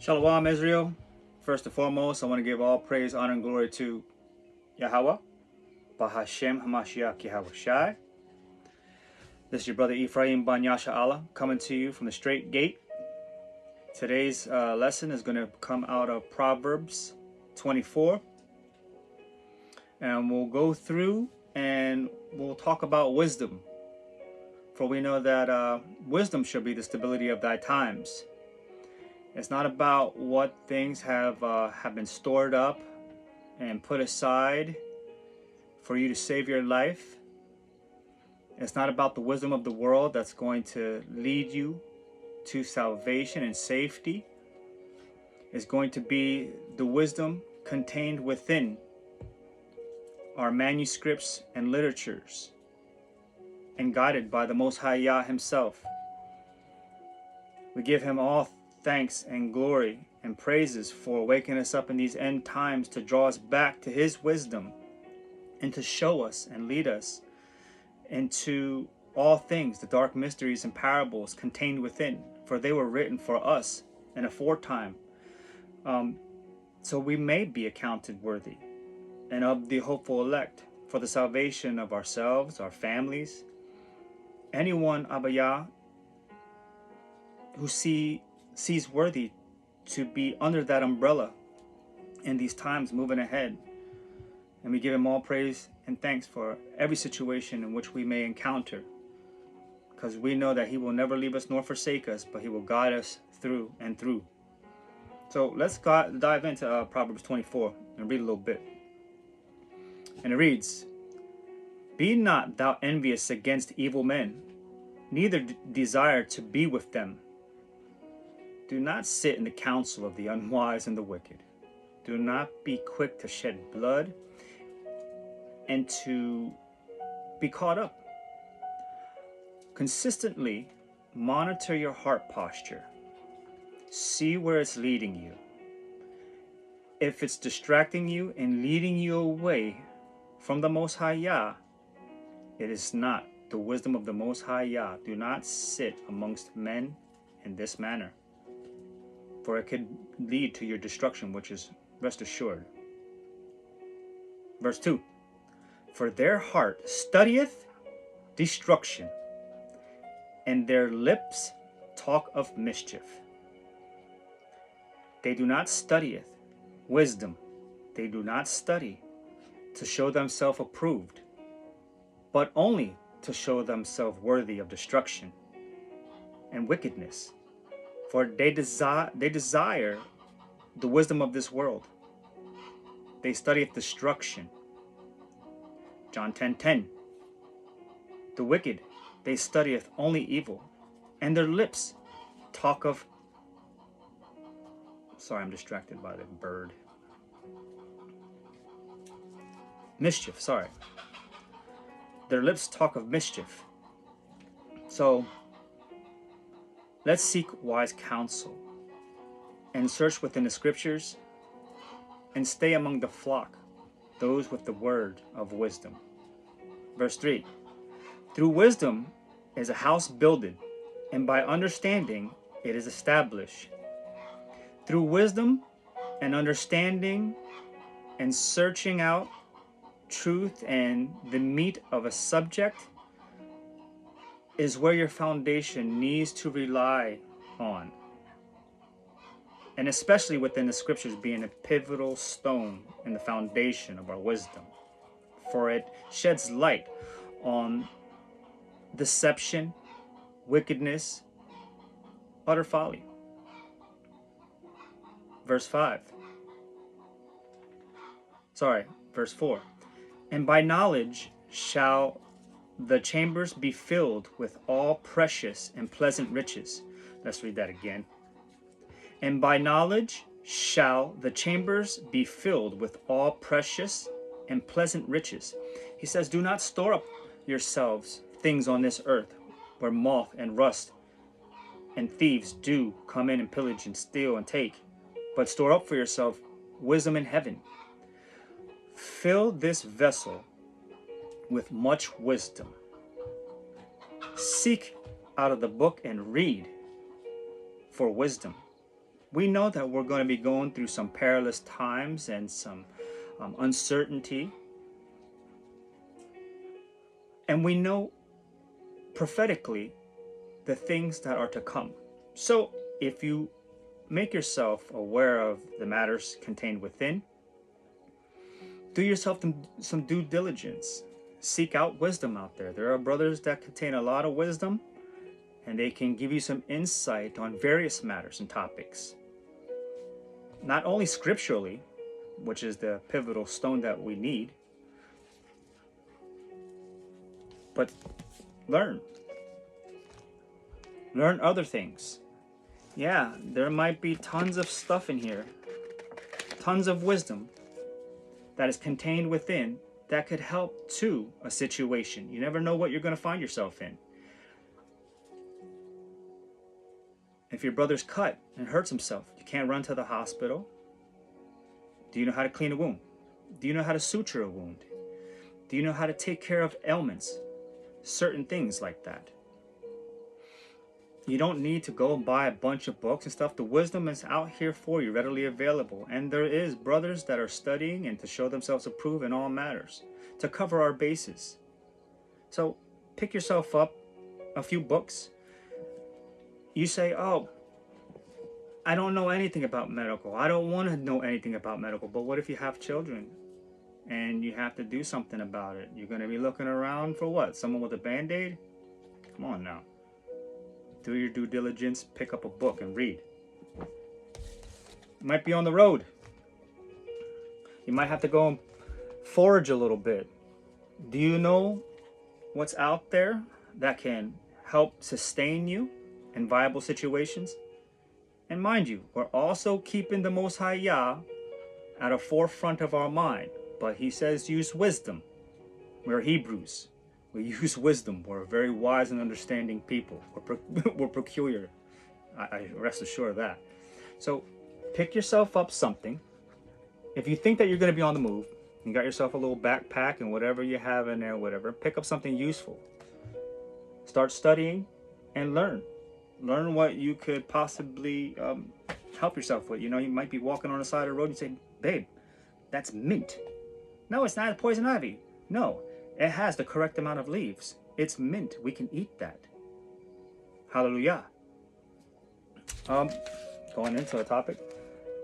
Shalom, Israel. First and foremost, I want to give all praise, honor, and glory to Yahweh, Bahashem Hamashiach Yahweh Shai. This is your brother Ephraim Ban Yasha Allah coming to you from the straight gate. Today's lesson is going to come out of Proverbs 24. And we'll go through and we'll talk about wisdom. For we know that wisdom shall be the stability of thy times. It's not about what things have been stored up and put aside for you to save your life. It's not about the wisdom of the world that's going to lead you to salvation and safety. It's going to be the wisdom contained within our manuscripts and literatures and guided by the Most High Yah himself. We give him all thanks and glory and praises for waking us up in these end times to draw us back to his wisdom and to show us and lead us into all things, the dark mysteries and parables contained within, for they were written for us in aforetime, so we may be accounted worthy and of the hopeful elect for the salvation of ourselves, our families, anyone, Abaya, who sees worthy to be under that umbrella in these times moving ahead. And we give him all praise and thanks for every situation in which we may encounter, because we know that he will never leave us nor forsake us, but he will guide us through and through. So let's dive into Proverbs 24 and read a little bit. And it reads, "Be not thou envious against evil men, neither desire to be with them. Do not sit in the counsel of the unwise and the wicked. Do not be quick to shed blood and to be caught up. Consistently monitor your heart posture. See where it's leading you. If it's distracting you and leading you away from the Most High Yah, it is not the wisdom of the Most High Yah. Do not sit amongst men in this manner, for it could lead to your destruction, which is rest assured." Verse 2, "For their heart studieth destruction, and their lips talk of mischief. They do not studieth wisdom. They do not study to show themselves approved, but only to show themselves worthy of destruction and wickedness. For they desire the wisdom of this world. They studieth destruction." John 10:10, "The wicked, they studieth only evil, and their lips talk of..." Sorry, I'm distracted by the bird. Mischief, sorry. "Their lips talk of mischief." So, let's seek wise counsel and search within the scriptures and stay among the flock, those with the word of wisdom. Verse 3, "Through wisdom is a house builded, and by understanding it is established. Through wisdom and understanding and searching out truth and the meat of a subject is where your foundation needs to rely on, and especially within the scriptures being a pivotal stone in the foundation of our wisdom, for it sheds light on deception, wickedness, utter folly." Verse 4, "And by knowledge shall the chambers be filled with all precious and pleasant riches." Let's read that again. "And by knowledge shall the chambers be filled with all precious and pleasant riches." He says, do not store up yourselves things on this earth, where moth and rust and thieves do come in and pillage and steal and take, but store up for yourself wisdom in heaven. Fill this vessel with much wisdom. Seek out of the book and read for wisdom. We know that we're going to be going through some perilous times and some uncertainty. And we know prophetically the things that are to come. So if you make yourself aware of the matters contained within, do yourself some due diligence. Seek out wisdom out there. There are brothers that contain a lot of wisdom, and they can give you some insight on various matters and topics. Not only scripturally, which is the pivotal stone that we need, but learn. Learn other things. Yeah, there might be tons of stuff in here, tons of wisdom that is contained within that could help to a situation. You never know what you're going to find yourself in. If your brother's cut and hurts himself, you can't run to the hospital. Do you know how to clean a wound? Do you know how to suture a wound? Do you know how to take care of ailments? Certain things like that. You don't need to go and buy a bunch of books and stuff. The wisdom is out here for you, readily available. And there is brothers that are studying and to show themselves approved in all matters, to cover our bases. So pick yourself up a few books. You say, oh, I don't know anything about medical. I don't want to know anything about medical. But what if you have children and you have to do something about it? You're going to be looking around for what? Someone with a Band-Aid? Come on now. Do your due diligence, pick up a book and read. You might be on the road. You might have to go and forage a little bit. Do you know what's out there that can help sustain you in viable situations? And mind you, we're also keeping the Most High Yah at a forefront of our mind. But he says use wisdom. We're Hebrews. We use wisdom. We're a very wise and understanding people. We're peculiar. I rest assured of that. So pick yourself up something. If you think that you're going to be on the move, you got yourself a little backpack and whatever you have in there, whatever, pick up something useful. Start studying and learn. Learn what you could possibly help yourself with. You know, you might be walking on the side of the road and say, babe, that's mint. No, it's not poison ivy. No. It has the correct amount of leaves. It's mint. We can eat that. Hallelujah. Going into the topic,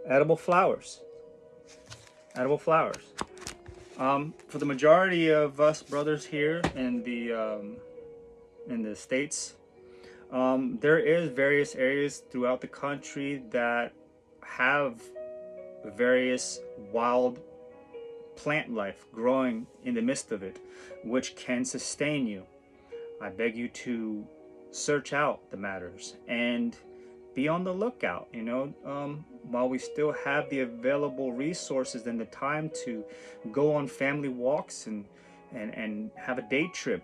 edible flowers. Edible flowers. For the majority of us brothers here in the States, there is various areas throughout the country that have various wild plant life growing in the midst of it, which can sustain you. I beg you to search out the matters and be on the lookout, you know, while we still have the available resources and the time to go on family walks and have a day trip,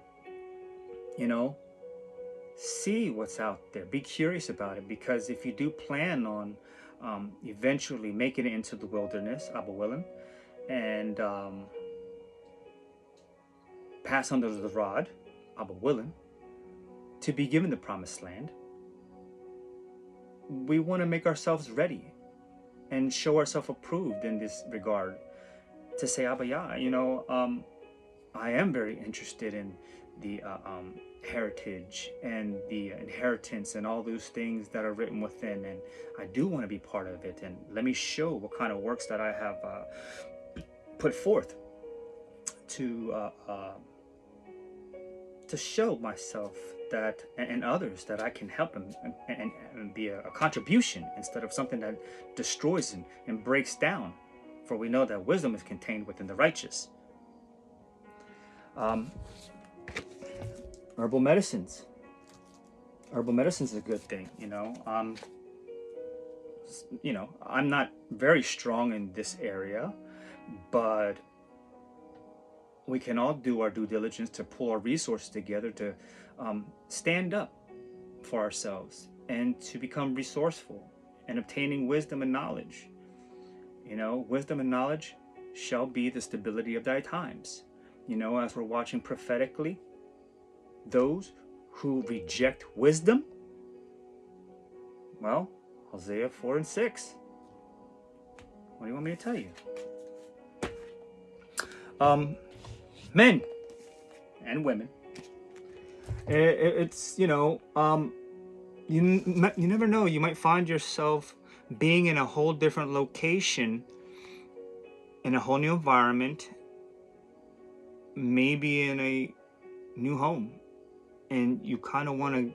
you know, see what's out there, be curious about it, because if you do plan on eventually making it into the wilderness, Abba willing, and pass under the rod, Abba willing, to be given the promised land, we want to make ourselves ready and show ourselves approved in this regard, to say, Abba Yah, you know, I am very interested in the heritage and the inheritance and all those things that are written within, and I do want to be part of it, and let me show what kind of works that I have put forth to show myself that and others that I can help and be a contribution instead of something that destroys and breaks down. For we know that wisdom is contained within the righteous. Herbal medicines. Herbal medicine is a good thing, you know. I'm not very strong in this area, but we can all do our due diligence to pull our resources together to stand up for ourselves and to become resourceful and obtaining wisdom and knowledge. You know, wisdom and knowledge shall be the stability of thy times. You know, as we're watching prophetically, those who reject wisdom, well, Hosea 4 and 6. What do you want me to tell you? Men and women. It's, you never know. You might find yourself being in a whole different location, in a whole new environment, maybe in a new home, and you kind of want to